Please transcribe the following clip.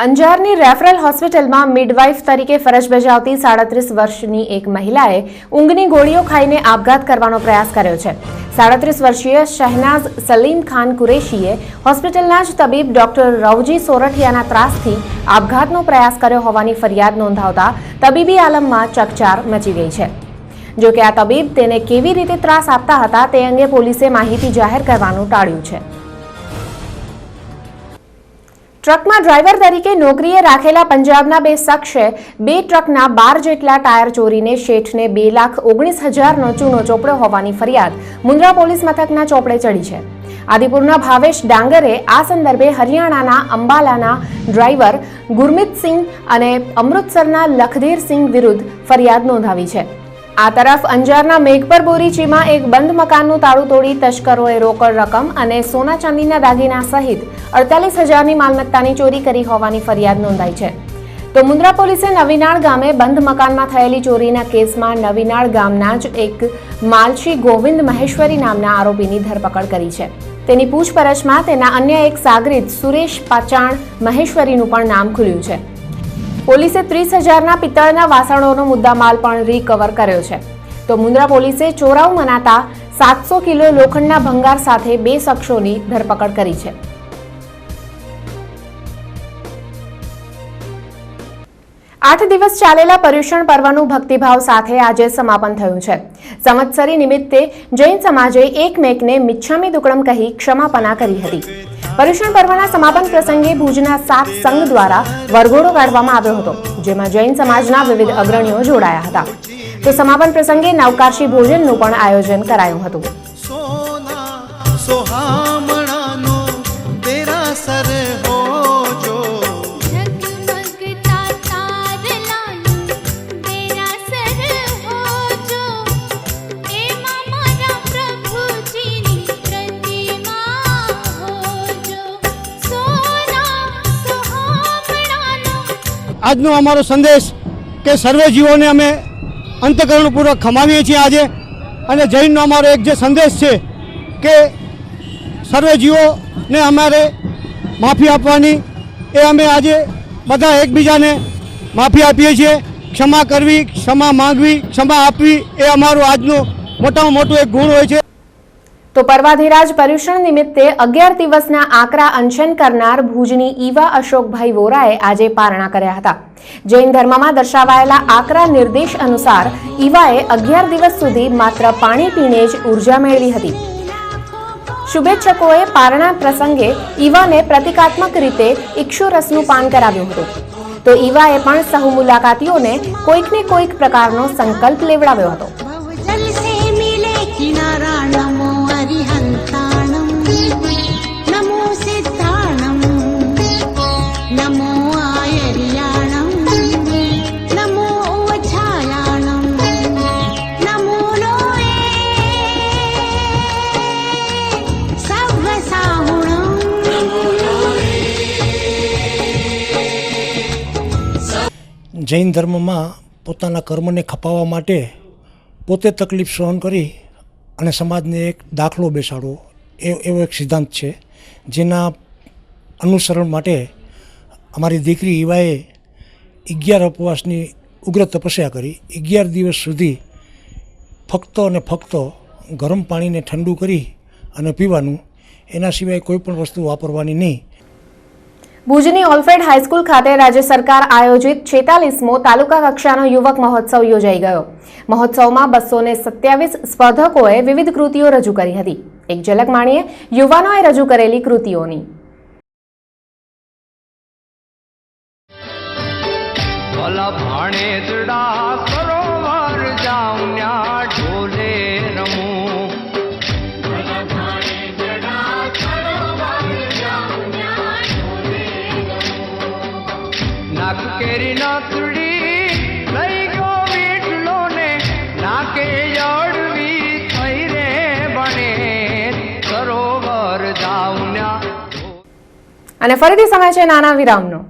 અંજારની referral હોસ્પિટલમાં midwife તરીકે ફરજ બજાવતી 37 વર્ષની એક મહિલાએ ઊંઘની ગોળીઓ ખાઈને આપઘાત કરવાનો પ્રયાસ કર્યો છે। 37 વર્ષીય શહેનાઝ સલીમ ખાન કુરેશીએ હોસ્પિટલના જ તબીબ ડોક્ટર રવજી સોરઠિયાના ત્રાસથી આપઘાતનો પ્રયાસ કર્યો હોવાની ફરિયાદ નોંધાવતા તબીબી આલમમાં ચકચાર મચી ગઈ છે। જો કે આ તબીબ તેને કેવી રીતે ત્રાસ આપતા હતા તે અંગે પોલીસે માહિતી જાહેર કરવાનું ટાળ્યું છે। ટ્રકમાં ડ્રાઈવર તરીકે નોકરીએ રાખેલા પંજાબના બે શખ્સે 2 ટ્રકના 12 જેટલા ટાયર ચોરીને શેઠને 2,19,000નો ચૂનો ચોપડ્યો હોવાની ફરિયાદ મુન્દ્રા પોલીસ મથકના ચોપડે ચડી છે। આદિપુરના ભાવેશ ડાંગરે આ સંદર્ભે હરિયાણાના અંબાલાના ડ્રાઈવર ગુરમીતસિંહ અને અમૃતસરના લખધીરસિંહ વિરુદ્ધ ફરિયાદ નોંધાવી છે। આ તરફ અંજારના મેઘપર બોરીચીમાં એક બંધ મકાનનું તાળું તોડી તસ્કરોએ રોકડ રકમ અને સોના ચાંદીના દાગીના સહિત 48,000ની માલમત્તાની ચોરી કરી હોવાની ફરિયાદ નોંધાઈ છે। તો મુન્દ્રા પોલીસે નવીનાળ ગામે બંધ મકાનમાં થયેલી ચોરીના કેસમાં નવીનાળ ગામના જ એક માલશી ગોવિંદ મહેશ્વરી નામના આરોપીની ધરપકડ કરી છે। તેની પૂછપરછમાં તેના અન્ય એક સાગરીત સુરેશ પાચાણ મહેશ્વરીનું પણ નામ ખુલ્યું છે। પોલીસે 30,000ના પિત્તળના વાસણોનો મુદ્દામાલ પણ રિકવર કર્યો છે। તો મુન્દ્રા પોલીસે ચોરાઉ મનાતા 700 કિલો લોખંડના ભંગાર સાથે 2 શખ્સોની ધરપકડ કરી છે। 8 દિવસ ચાલેલા પર્યુષણ પર્વનું ભક્તિભાવ સાથે આજે સમાપન થયું છે। સંવત્સરી નિમિત્તે જૈન સમાજે એકમેકને મિચ્છામી દુક્કડમ કહી ક્ષમાપના કરી હતી। પર્યુષણ પર્વના સમાપન પ્રસંગે ભુજના 7 સંઘ દ્વારા વરઘોડો કાઢવામાં આવ્યો હતો, જેમાં જૈન સમાજના વિવિધ અગ્રણીઓ જોડાયા હતા। તો સમાપન પ્રસંગે નવકાશી ભોજનનું પણ આયોજન કરાયું હતું। આજનો અમારો સંદેશ કે સર્વે જીવોને અમે અંતઃકરણપૂર્વક ખમાવીએ છીએ આજે, અને જૈનનો અમારો એક જે સંદેશ છે કે સર્વે જીવોને અમારે માફી આપવાની, એ અમે આજે બધા એકબીજાને માફી આપીએ છીએ। ક્ષમા કરવી, ક્ષમા માંગવી, ક્ષમા આપવી એ અમારું આજનું મોટામાં મોટું એક ગુણ હોય છે। તો પર્વાધિરાજ પર્યુષણ નિમિત્તે 11 દિવસના આકરા અનશન કરનાર ભુજની ઈવા અશોકભાઈ વોરાએ આજે પારણા કર્યા હતા। જૈન ધર્મમાં દર્શાવાયેલા આકરા નિર્દેશ અનુસાર ઈવાએ 11 દિવસ સુધી માત્ર પાણી પીને જ ઉર્જા મેળવી હતી। શુભેચ્છકોએ પારણા પ્રસંગે ઈવાને પ્રતિકાત્મક રીતે ઇક્ષુરસનું પાન કરાવ્યું હતું। તો ઈવાએ પણ સહુ મુલાકાતીઓને કોઈકને કોઈક પ્રકારનો સંકલ્પ લેવડાવ્યો હતો। જૈન ધર્મમાં પોતાના કર્મને ખપાવવા માટે પોતે તકલીફ સહન કરી અને સમાજને એક દાખલો બેસાડવો એવો એક સિદ્ધાંત છે, જેના અનુસરણ માટે અમારી દીકરી ઈવાએ 11 ઉપવાસની ઉગ્ર તપસ્યા કરી। 11 દિવસ સુધી ફક્ત અને ફક્ત ગરમ પાણીને ઠંડુ કરી અને પીવાનું, એના સિવાય કોઈ પણ વસ્તુ વાપરવાની નહીં। ભુજની ઓલ્ફેડ હાઈસ્કૂલ ખાતે રાજ્ય સરકાર આયોજિત 46મો તાલુકા કક્ષાનો યુવક મહોત્સવ યોજાઈ ગયો। મહોત્સવમાં 227 સ્પર્ધકોએ વિવિધ કૃતિઓ રજૂ કરી હતી। એક ઝલક માણીએ યુવાનોએ રજૂ કરેલી કૃતિઓની। કેરી નાકડી લઈ ગયો વીટલો ને નાકે જડવી થઈ રે બને સરોવર જાઉન્યા। અને ફરીથી સમય છે નાના વિરામનો।